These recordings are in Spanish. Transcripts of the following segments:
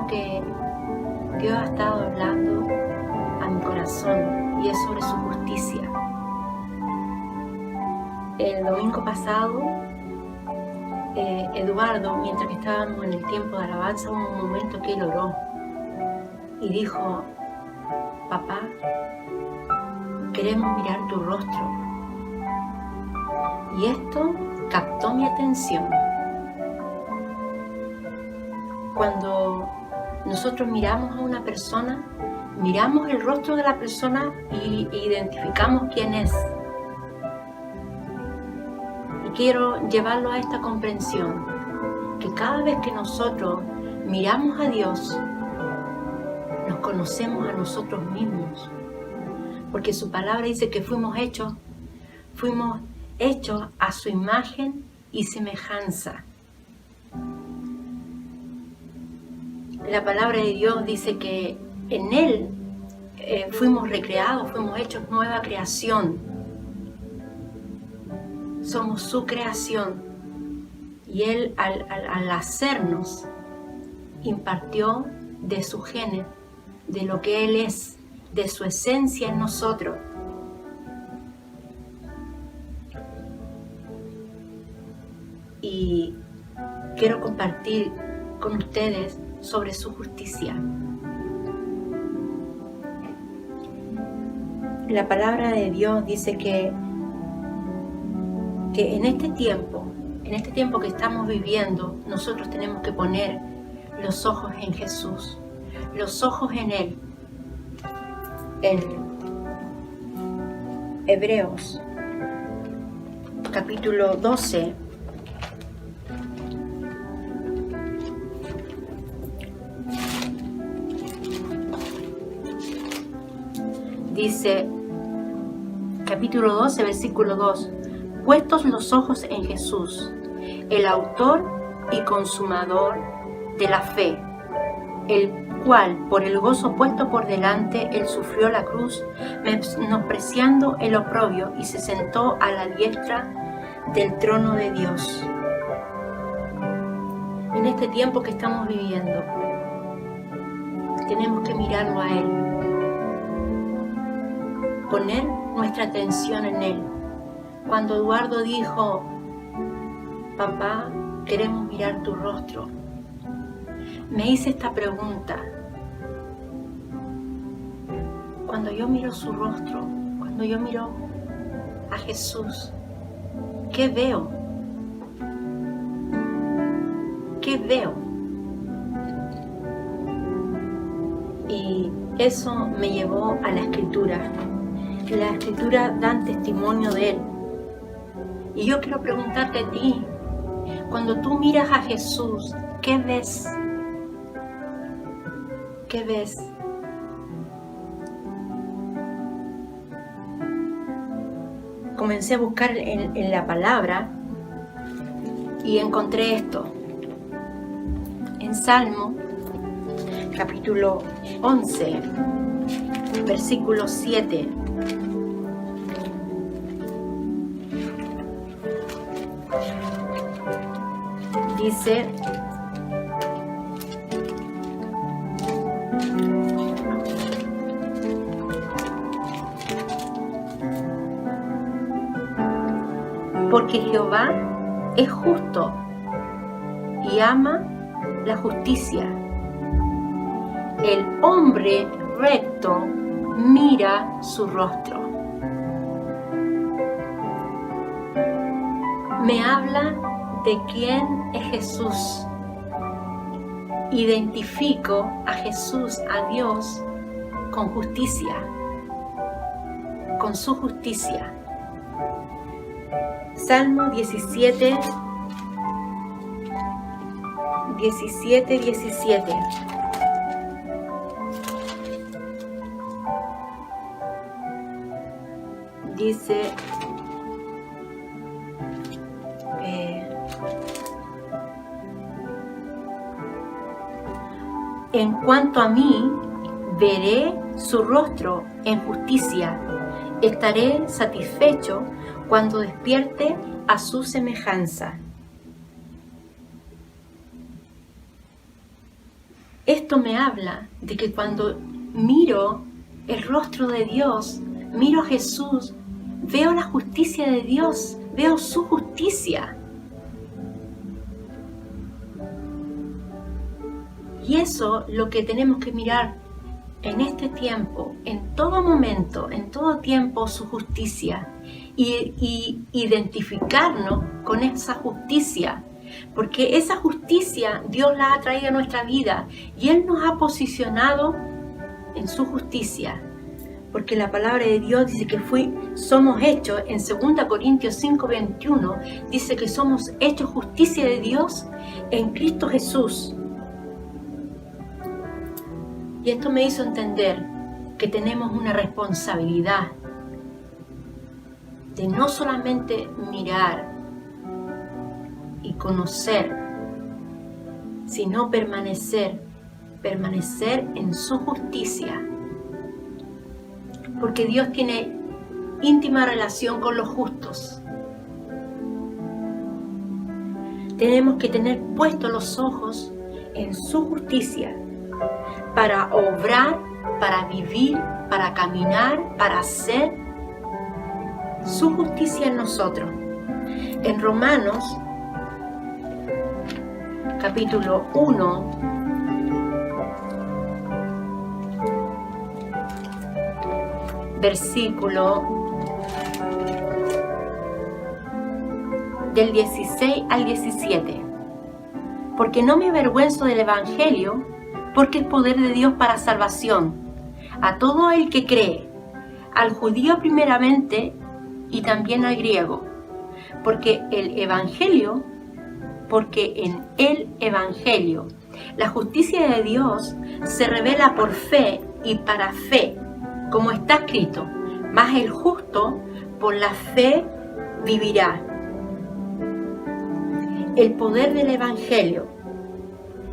algo que Dios ha estado hablando a mi corazón y es sobre su justicia. El domingo pasado, Eduardo, mientras que estábamos en el tiempo de alabanza, hubo un momento que él oró y dijo: papá, queremos mirar tu rostro. Y esto captó mi atención. Cuando nosotros miramos a una persona, miramos el rostro de la persona y identificamos quién es. Y quiero llevarlo a esta comprensión, que cada vez que nosotros miramos a Dios, nos conocemos a nosotros mismos. Porque su palabra dice que fuimos hechos a su imagen y semejanza. La palabra de Dios dice que en Él fuimos recreados, fuimos hechos nueva creación. Somos su creación. Y Él al hacernos, impartió de sus genes, de lo que Él es, de su esencia en nosotros. Y quiero compartir con ustedes sobre su justicia. La palabra de Dios dice que en este tiempo que estamos viviendo, nosotros tenemos que poner los ojos en Jesús, los ojos en Él. En Hebreos, capítulo 12, dice, capítulo 12, versículo 2, puestos los ojos en Jesús, el autor y consumador de la fe, el cual por el gozo puesto por delante, él sufrió la cruz, menospreciando el oprobio, y se sentó a la diestra del trono de Dios. En este tiempo que estamos viviendo, tenemos que mirarlo a Él, poner nuestra atención en Él. Cuando Eduardo dijo: papá, queremos mirar tu rostro, me hice esta pregunta: cuando yo miro su rostro, cuando yo miro a Jesús, ¿qué veo? ¿Qué veo? Y eso me llevó a la Escritura. La Escritura dan testimonio de Él. Y yo quiero preguntarte a ti, cuando tú miras a Jesús, ¿qué ves? ¿Qué ves? Comencé a buscar en la palabra y encontré esto. En Salmo, capítulo 11, versículo 7. Dice: porque Jehová es justo y ama la justicia. El hombre recto mira su rostro. Me habla de quién es Jesús. Identifico a Jesús, a Dios, con justicia, con su justicia. Salmo 17, 17. Dice: en cuanto a mí, veré su rostro en justicia, estaré satisfecho cuando despierte a su semejanza. Esto me habla de que cuando miro el rostro de Dios, miro a Jesús, veo la justicia de Dios, veo su justicia. Y eso es lo que tenemos que mirar en este tiempo, en todo momento, en todo tiempo, su justicia. Y identificarnos con esa justicia. Porque esa justicia Dios la ha traído a nuestra vida y Él nos ha posicionado en su justicia. Porque la palabra de Dios dice que somos hechos, en 2 Corintios 5:21, dice que somos hechos justicia de Dios en Cristo Jesús. Y esto me hizo entender que tenemos una responsabilidad de no solamente mirar y conocer, sino permanecer en su justicia. Porque Dios tiene íntima relación con los justos. Tenemos que tener puestos los ojos en su justicia para obrar, para vivir, para caminar, para hacer su justicia en nosotros. En Romanos capítulo 1, versículo del 16 al 17. Porque no me avergüenzo del Evangelio, porque es poder de Dios para salvación a todo el que cree, al judío primeramente y también al griego. Porque en el Evangelio la justicia de Dios se revela por fe y para fe, como está escrito, mas el justo por la fe vivirá. El poder del Evangelio.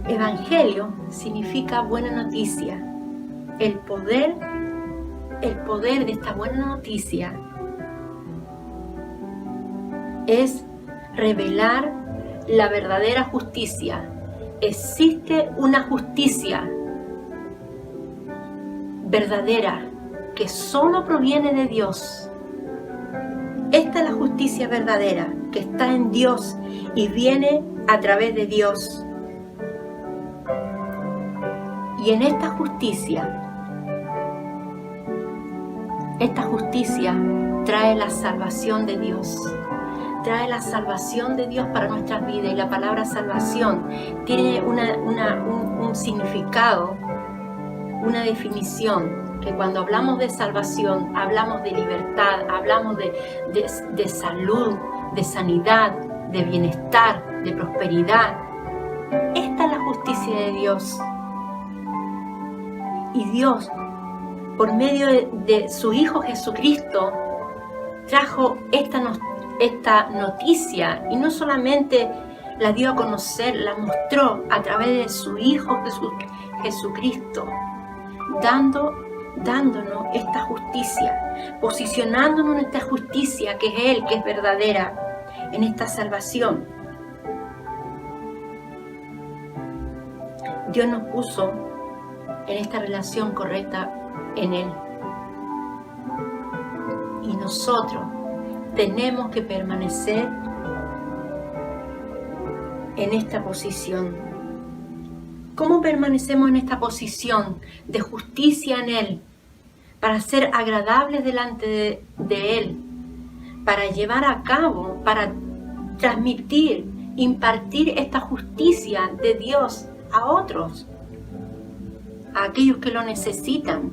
Evangelio significa buena noticia. El poder de esta buena noticia es revelar la verdadera justicia. Existe una justicia verdadera que solo proviene de Dios. Esta es la justicia verdadera que está en Dios y viene a través de Dios. Y en esta justicia trae la salvación de Dios. Trae la salvación de Dios para nuestras vidas. Y la palabra salvación tiene un significado, una definición, que cuando hablamos de salvación, hablamos de libertad, hablamos de salud, de sanidad, de bienestar, de prosperidad. Esta es la justicia de Dios. Y Dios, por medio de su Hijo Jesucristo, trajo esta noticia, y no solamente la dio a conocer, la mostró a través de su Hijo Jesucristo, dándonos esta justicia, posicionándonos en esta justicia que es Él, que es verdadera, en esta salvación. Dios nos puso en esta relación correcta en Él. Y nosotros tenemos que permanecer en esta posición. ¿Cómo permanecemos en esta posición de justicia en Él? Para ser agradables delante de Él, para llevar a cabo, para transmitir, impartir esta justicia de Dios a otros, a aquellos que lo necesitan.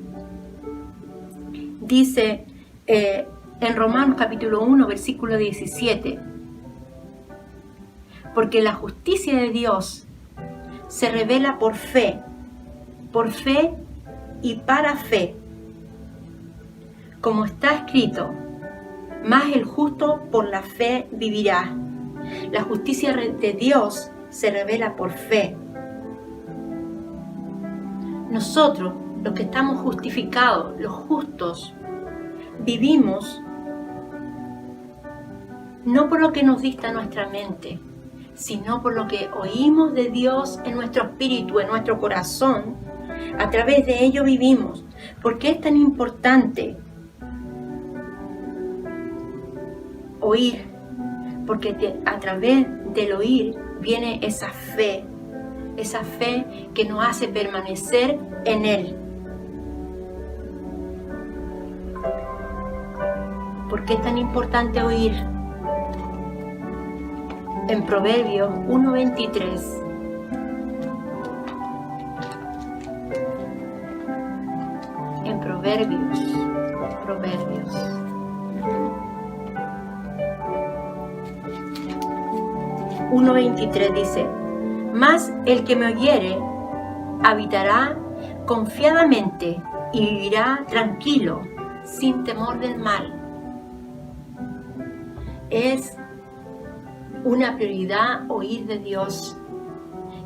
Dice en Romanos capítulo 1, versículo 17, porque la justicia de Dios se revela por fe y para fe, como está escrito, mas el justo por la fe vivirá. La justicia de Dios se revela por fe. Nosotros, los que estamos justificados, los justos, vivimos no por lo que nos dicta nuestra mente, sino por lo que oímos de Dios en nuestro espíritu, en nuestro corazón. A través de ello vivimos. ¿Por qué es tan importante oír? Porque a través del oír viene esa fe que nos hace permanecer en Él. ¿Por qué es tan importante oír? En Proverbios 1:23. En Proverbios 1:23 dice: mas el que me oyere habitará confiadamente y vivirá tranquilo, sin temor del mal. Es una prioridad oír de Dios.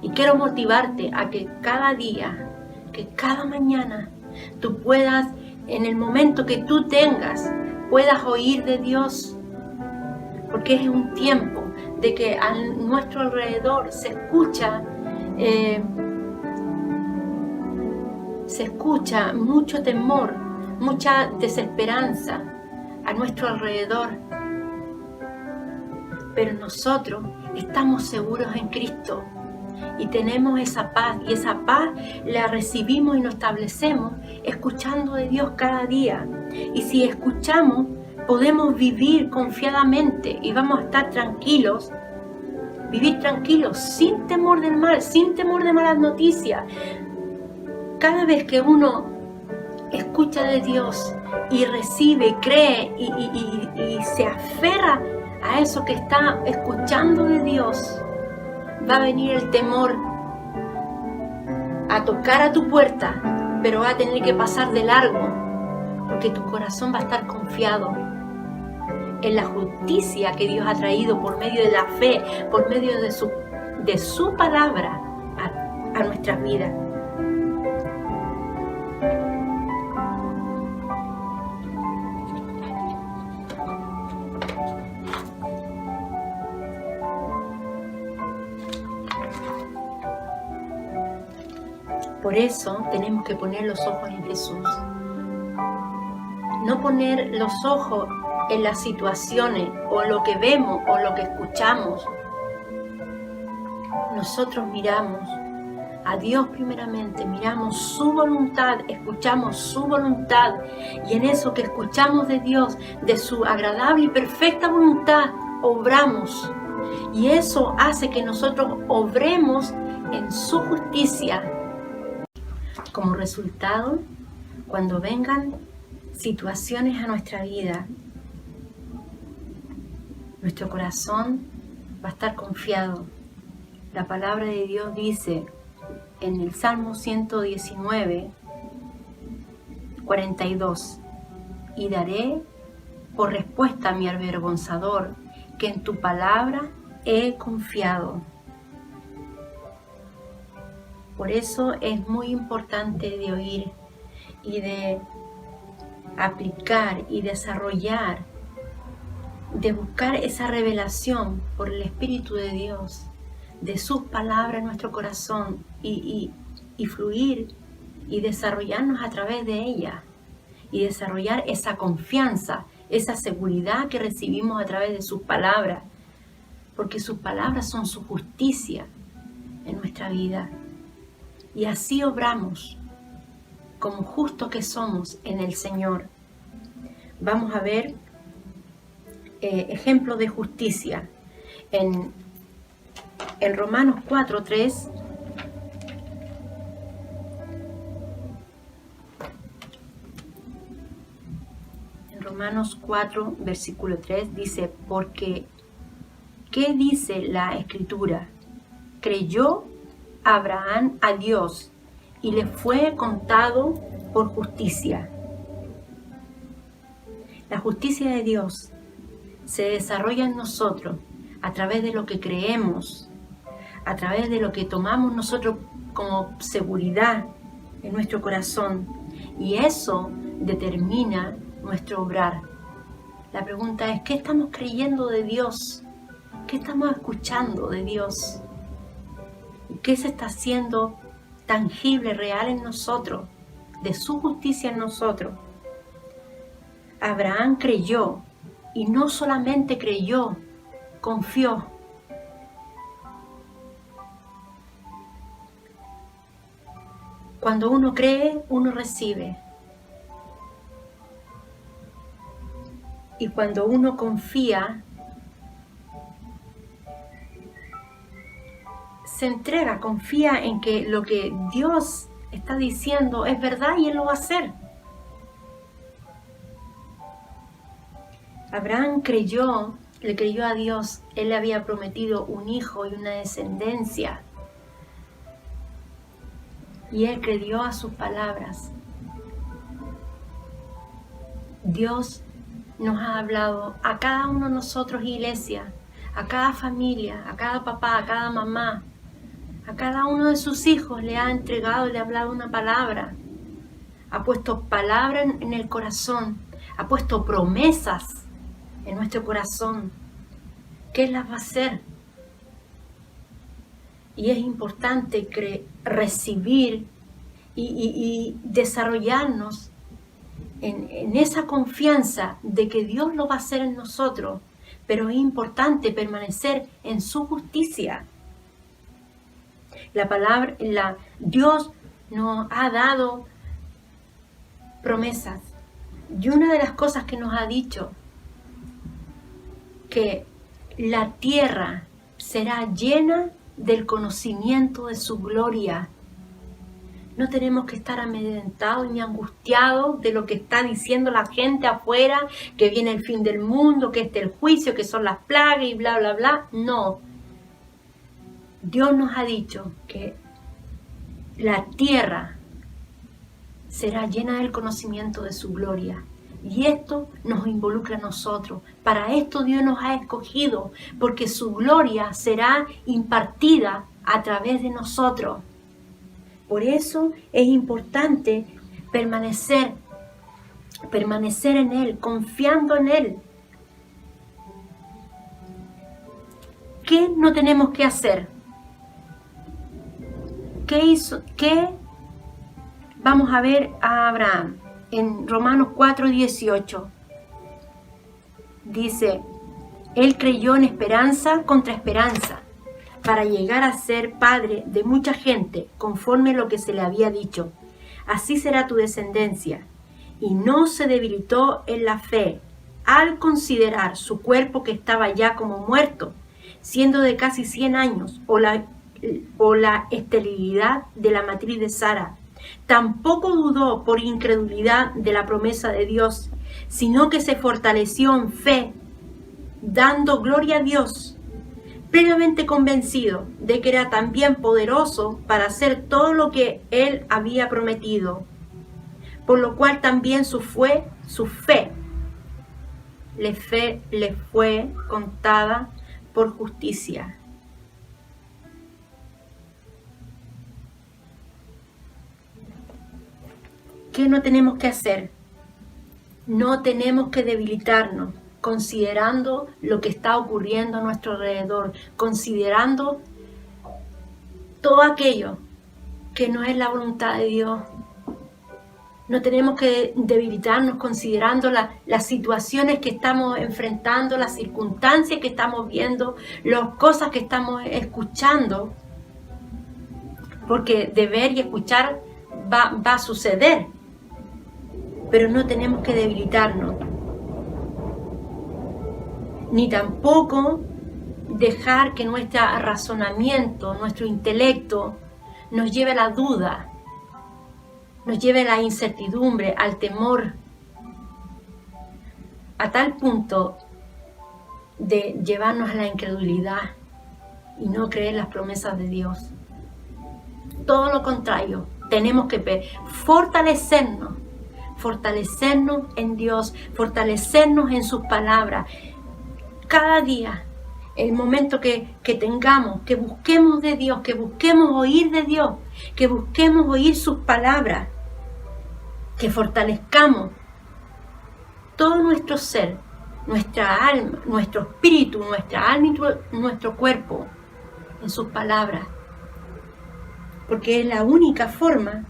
Y quiero motivarte a que cada día, que cada mañana, tú puedas, en el momento que tú tengas, puedas oír de Dios. Porque es un tiempo de que a nuestro alrededor se escucha mucho temor, mucha desesperanza a nuestro alrededor. Pero nosotros estamos seguros en Cristo y tenemos esa paz, y esa paz la recibimos y nos establecemos escuchando de Dios cada día. Y si escuchamos, podemos vivir confiadamente y vamos a estar tranquilos, vivir tranquilos, sin temor del mal, sin temor de malas noticias. Cada vez que uno escucha de Dios y recibe, cree y se aferra a eso que está escuchando de Dios, va a venir el temor a tocar a tu puerta, pero va a tener que pasar de largo, porque tu corazón va a estar confiado en la justicia que Dios ha traído por medio de la fe, por medio de su palabra a nuestras vidas. Por eso tenemos que poner los ojos en Jesús. No poner los ojos en las situaciones o lo que vemos o lo que escuchamos. Nosotros miramos a Dios primeramente, miramos su voluntad, escuchamos su voluntad, y en eso que escuchamos de Dios, de su agradable y perfecta voluntad, obramos. Y eso hace que nosotros obremos en su justicia. Como resultado, cuando vengan situaciones a nuestra vida, nuestro corazón va a estar confiado. La palabra de Dios dice en el Salmo 119, 42: y daré por respuesta a mi avergonzador, que en tu palabra he confiado. Por eso es muy importante de oír y de aplicar y desarrollar, de buscar esa revelación por el Espíritu de Dios, de sus palabras en nuestro corazón y fluir y desarrollarnos a través de ella y desarrollar esa confianza, esa seguridad que recibimos a través de sus palabras, porque sus palabras son su justicia en nuestra vida. Y así obramos como justos que somos en el Señor. Vamos a ver ejemplos de justicia en Romanos 4:3. En Romanos 4, versículo 3 dice: porque, ¿qué dice la Escritura? Creyó Abraham a Dios y le fue contado por justicia. La justicia de Dios se desarrolla en nosotros a través de lo que creemos, a través de lo que tomamos nosotros como seguridad en nuestro corazón, y eso determina nuestro obrar. La pregunta es: ¿qué estamos creyendo de Dios? ¿Qué estamos escuchando de Dios? ¿Qué se está haciendo tangible, real en nosotros? De su justicia en nosotros. Abraham creyó, y no solamente creyó, confió. Cuando uno cree, uno recibe. Y cuando uno confía, se entrega, confía en que lo que Dios está diciendo es verdad y Él lo va a hacer. Abraham le creyó a Dios. Él le había prometido un hijo y una descendencia. Y él creyó a sus palabras. Dios nos ha hablado a cada uno de nosotros, iglesia, a cada familia, a cada papá, a cada mamá, a cada uno de sus hijos le ha entregado, le ha hablado una palabra. Ha puesto palabra en el corazón, ha puesto promesas en nuestro corazón. ¿Qué las va a hacer? Y es importante recibir y desarrollarnos en esa confianza de que Dios lo va a hacer en nosotros, pero es importante permanecer en su justicia. Dios nos ha dado promesas, y una de las cosas que nos ha dicho, que la tierra será llena del conocimiento de su gloria. No tenemos que estar amedrentados ni angustiados de lo que está diciendo la gente afuera, que viene el fin del mundo, que el juicio, que son las plagas y bla, bla, bla. No. Dios nos ha dicho que la tierra será llena del conocimiento de su gloria. Y esto nos involucra a nosotros. Para esto Dios nos ha escogido, porque su gloria será impartida a través de nosotros. Por eso es importante permanecer en Él, confiando en Él. ¿Qué no tenemos que hacer? ¿Qué vamos a ver a Abraham? En Romanos 4:18 dice: Él creyó en esperanza contra esperanza, para llegar a ser padre de mucha gente, conforme lo que se le había dicho. Así será tu descendencia. Y no se debilitó en la fe, al considerar su cuerpo que estaba ya como muerto, siendo de casi 100 años, o la esterilidad de la matriz de Sara. Tampoco dudó por incredulidad de la promesa de Dios, sino que se fortaleció en fe, dando gloria a Dios, plenamente convencido de que era también poderoso para hacer todo lo que Él había prometido, por lo cual también su fe le fue contada por justicia. ¿Qué no tenemos que hacer? No tenemos que debilitarnos, considerando lo que está ocurriendo a nuestro alrededor, considerando todo aquello que no es la voluntad de Dios. No tenemos que debilitarnos considerando las situaciones que estamos enfrentando, las circunstancias que estamos viendo, las cosas que estamos escuchando, porque de ver y escuchar va a suceder. Pero no tenemos que debilitarnos, ni tampoco dejar que nuestro razonamiento, nuestro intelecto nos lleve a la duda, nos lleve a la incertidumbre, al temor, a tal punto de llevarnos a la incredulidad y no creer las promesas de Dios. Todo lo contrario, tenemos que fortalecernos en Dios, fortalecernos en sus palabras. Cada día, el momento que tengamos, que busquemos de Dios, que busquemos oír de Dios, que busquemos oír sus palabras, que fortalezcamos todo nuestro ser nuestra alma, nuestro espíritu, nuestra alma y nuestro cuerpo en sus palabras. Porque es la única forma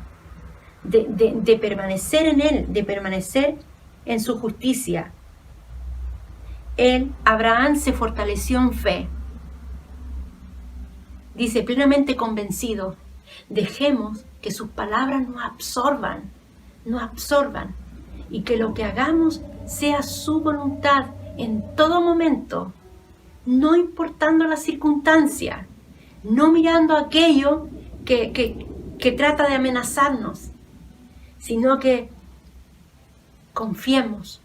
de permanecer en Él, de permanecer en su justicia. Abraham se fortaleció en fe. Dice, plenamente convencido, dejemos que sus palabras nos absorban, y que lo que hagamos sea su voluntad en todo momento, no importando la circunstancia, no mirando aquello que trata de amenazarnos, sino que confiemos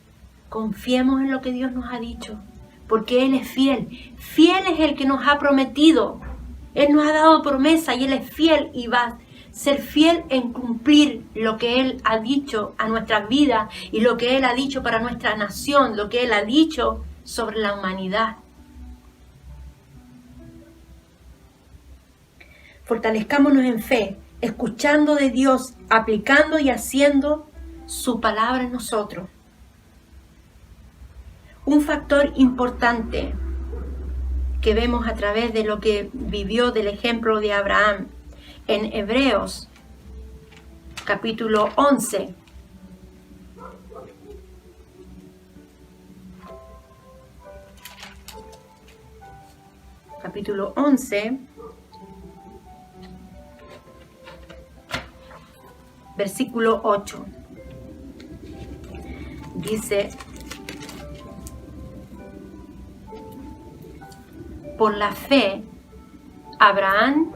en lo que Dios nos ha dicho, porque Él es fiel es el que nos ha prometido. Él nos ha dado promesa y Él es fiel y va a ser fiel en cumplir lo que Él ha dicho a nuestras vidas y lo que Él ha dicho para nuestra nación, lo que Él ha dicho sobre la humanidad. Fortalezcámonos en fe, escuchando de Dios, aplicando y haciendo su palabra en nosotros. Un factor importante que vemos a través de lo que vivió del ejemplo de Abraham en Hebreos capítulo 11. Capítulo 11, versículo 8. Dice: por la fe, Abraham,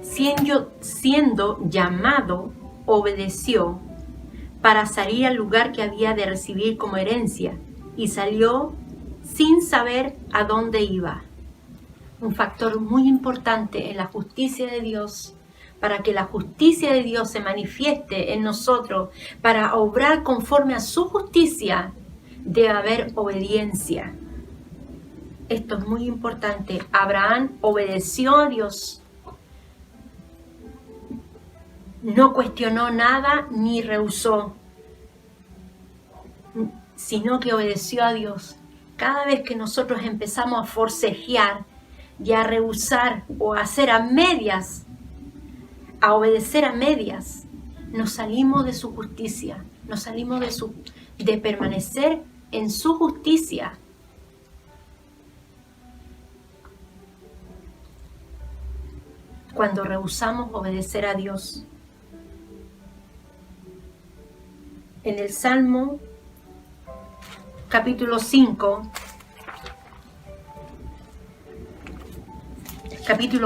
siendo llamado, obedeció para salir al lugar que había de recibir como herencia, y salió sin saber a dónde iba. Un factor muy importante en la justicia de Dios, para que la justicia de Dios se manifieste en nosotros, para obrar conforme a su justicia, debe haber obediencia. Esto es muy importante. Abraham obedeció a Dios. No cuestionó nada ni rehusó, sino que obedeció a Dios. Cada vez que nosotros empezamos a forcejear y a rehusar o a hacer a medias, a obedecer a medias, nos salimos de su justicia, nos salimos de permanecer en su justicia. Cuando rehusamos obedecer a Dios. En el Salmo capítulo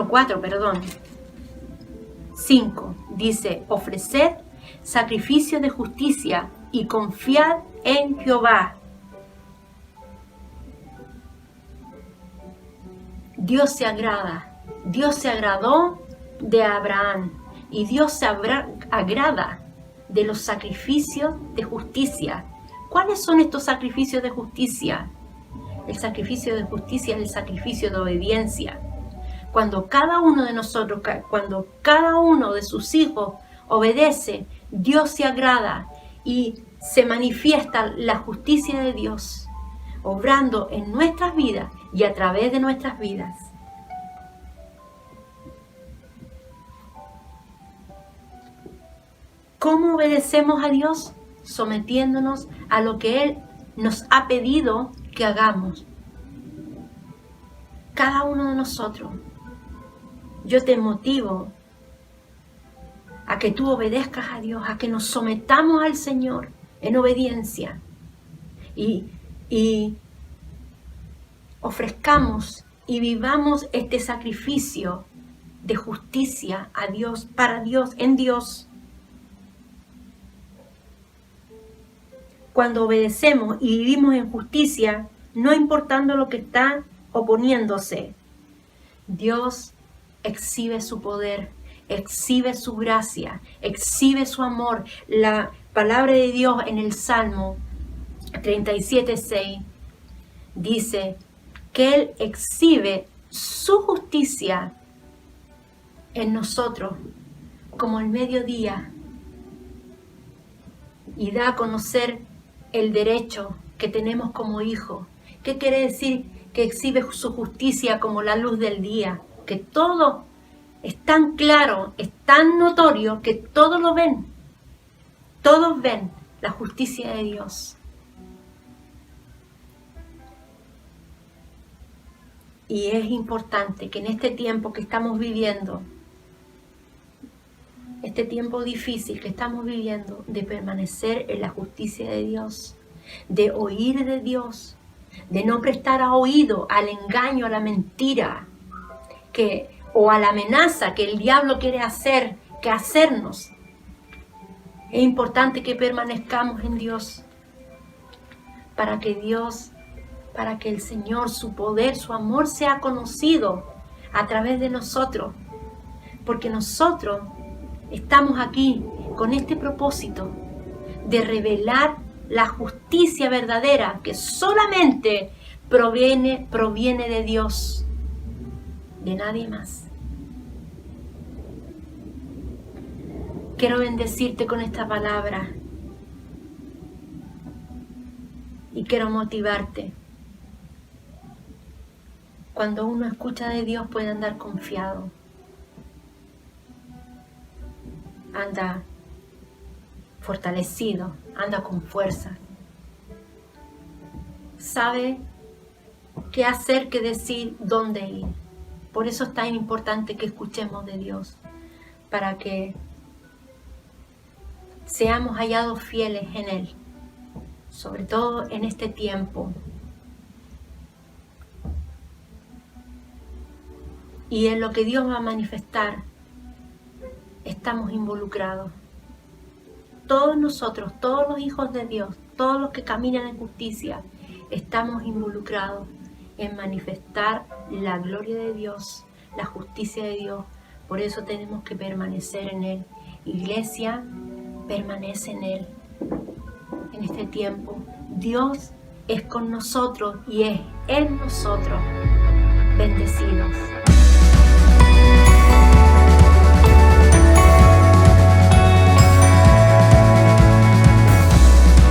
4, 5, dice: ofreced sacrificio de justicia y confiad en Jehová. Dios se agradó de Abraham y Dios se agrada de los sacrificios de justicia. ¿Cuáles son estos sacrificios de justicia? El sacrificio de justicia es el sacrificio de obediencia. Cuando cada uno de nosotros, cuando cada uno de sus hijos obedece, Dios se agrada y se manifiesta la justicia de Dios, obrando en nuestras vidas y a través de nuestras vidas. ¿Cómo obedecemos a Dios? Sometiéndonos a lo que Él nos ha pedido que hagamos. Cada uno de nosotros. Yo te motivo a que tú obedezcas a Dios, a que nos sometamos al Señor en obediencia y ofrezcamos y vivamos este sacrificio de justicia a Dios, para Dios, en Dios. Cuando obedecemos y vivimos en justicia, no importando lo que está oponiéndose, Dios exhibe su poder, exhibe su gracia, exhibe su amor. La palabra de Dios en el Salmo 37:6 dice que Él exhibe su justicia en nosotros como el mediodía y da a conocer el derecho que tenemos como hijos. ¿Qué quiere decir? Que exhibe su justicia como la luz del día, que todo es tan claro, es tan notorio, que todos lo ven. Todos ven la justicia de Dios. Y es importante que en este tiempo que estamos viviendo, este tiempo difícil que estamos viviendo, de permanecer en la justicia de Dios, de oír de Dios, de no prestar oído al engaño, a la mentira, o a la amenaza que el diablo quiere hacernos. Es importante que permanezcamos en Dios, para que el Señor, su poder, su amor sea conocido a través de nosotros, porque nosotros estamos aquí con este propósito de revelar la justicia verdadera que solamente proviene de Dios, de nadie más. Quiero bendecirte con esta palabra y quiero motivarte. Cuando uno escucha de Dios puede andar confiado. Anda fortalecido, anda con fuerza. Sabe qué hacer, qué decir, dónde ir. Por eso es tan importante que escuchemos de Dios, para que seamos hallados fieles en Él, sobre todo en este tiempo. Y en lo que Dios va a manifestar, estamos involucrados. Todos nosotros, todos los hijos de Dios, todos los que caminan en justicia, estamos involucrados en manifestar la gloria de Dios, la justicia de Dios. Por eso tenemos que permanecer en Él. Iglesia, permanece en Él. En este tiempo, Dios es con nosotros y es en nosotros. Bendecidos.